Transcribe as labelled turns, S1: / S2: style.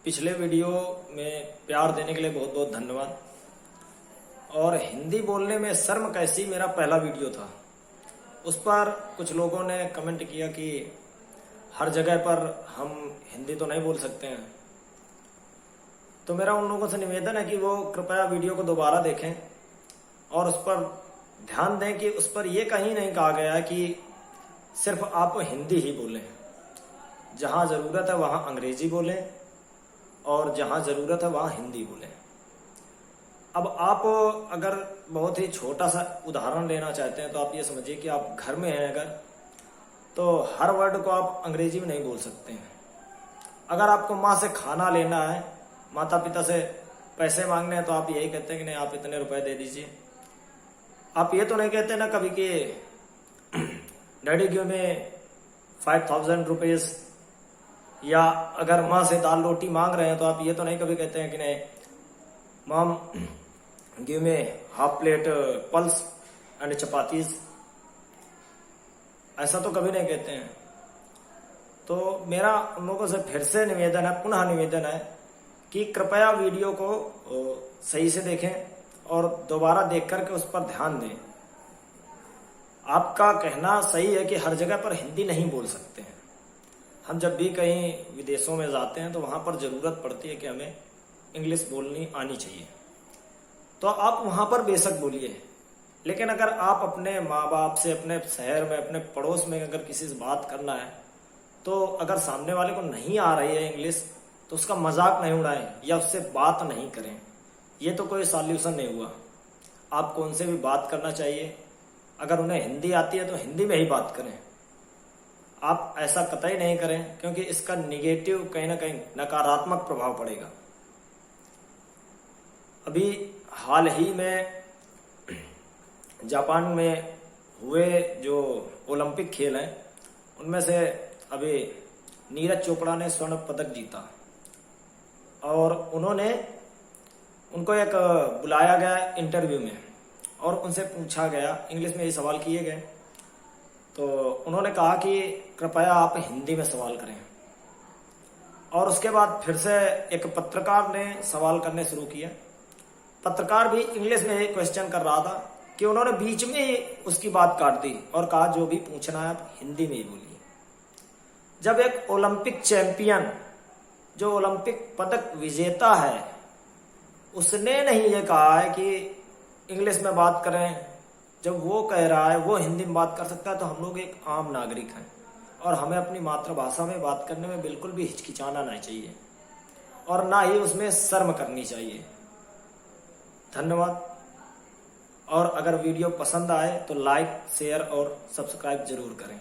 S1: पिछले वीडियो में प्यार देने के लिए बहुत बहुत धन्यवाद। और हिंदी बोलने में शर्म कैसी मेरा पहला वीडियो था, उस पर कुछ लोगों ने कमेंट किया कि हर जगह पर हम हिंदी तो नहीं बोल सकते हैं। तो मेरा उन लोगों से निवेदन है कि वो कृपया वीडियो को दोबारा देखें और उस पर ध्यान दें कि उस पर यह कहीं नहीं कहा गया है कि सिर्फ आप हिंदी ही बोलें। जहां जरूरत है वहां अंग्रेजी बोलें और जहां जरूरत है वहां हिंदी बोलें। अब आप अगर बहुत ही छोटा सा उदाहरण लेना चाहते हैं तो आप ये समझिए कि आप घर में हैं अगर, तो हर वर्ड को आप अंग्रेजी में नहीं बोल सकते हैं। अगर आपको माँ से खाना लेना है, माता पिता से पैसे मांगने हैं, तो आप यही कहते हैं कि नहीं आप इतने रुपए दे दीजिए। आप ये तो नहीं कहते ना कभी कि डैडी गिव मी 5000 रुपीज, या अगर माँ से दाल रोटी मांग रहे हैं तो आप ये तो नहीं कभी कहते हैं कि नहीं mom give me half plate pulse and chapatis. ऐसा तो कभी नहीं कहते हैं। तो मेरा उन लोगों से फिर से निवेदन है, पुनः निवेदन है कि कृपया वीडियो को सही से देखें और दोबारा देख करके उस पर ध्यान दें। आपका कहना सही है कि हर जगह पर हिंदी नहीं बोल सकते हैं। हम जब भी कहीं विदेशों में जाते हैं तो वहां पर जरूरत पड़ती है कि हमें इंग्लिश बोलनी आनी चाहिए, तो आप वहां पर बेशक बोलिए। लेकिन अगर आप अपने माँ बाप से, अपने शहर में, अपने पड़ोस में अगर किसी से बात करना है, तो अगर सामने वाले को नहीं आ रही है इंग्लिश तो उसका मजाक नहीं उड़ाएं या उससे बात नहीं करें। ये तो कोई सॉल्यूशन नहीं हुआ। आपको उनसे भी बात करना चाहिए। अगर उन्हें हिंदी आती है तो हिंदी में ही बात करें। आप ऐसा कतई नहीं करें, क्योंकि इसका निगेटिव कहीं ना कहीं नकारात्मक प्रभाव पड़ेगा। अभी हाल ही में जापान में हुए जो ओलंपिक खेल हैं उनमें से अभी नीरज चोपड़ा ने स्वर्ण पदक जीता, और उनको एक बुलाया गया इंटरव्यू में और उनसे पूछा गया, इंग्लिश में ये सवाल किए गए, तो उन्होंने कहा कि कृपया आप हिंदी में सवाल करें। और उसके बाद फिर से एक पत्रकार ने सवाल करने शुरू किया। पत्रकार भी इंग्लिश में एक क्वेश्चन कर रहा था कि उन्होंने बीच में ही उसकी बात काट दी और कहा जो भी पूछना है आप हिंदी में ही बोलिए। जब एक ओलंपिक चैंपियन, जो ओलंपिक पदक विजेता है, उसने नहीं ये कहा है कि इंग्लिश में बात करें, जब वो कह रहा है वो हिंदी में बात कर सकता है, तो हम लोग एक आम नागरिक हैं और हमें अपनी मातृभाषा में बात करने में बिल्कुल भी हिचकिचाना नहीं चाहिए और ना ही उसमें शर्म करनी चाहिए। धन्यवाद। और अगर वीडियो पसंद आए तो लाइक, शेयर और सब्सक्राइब जरूर करें।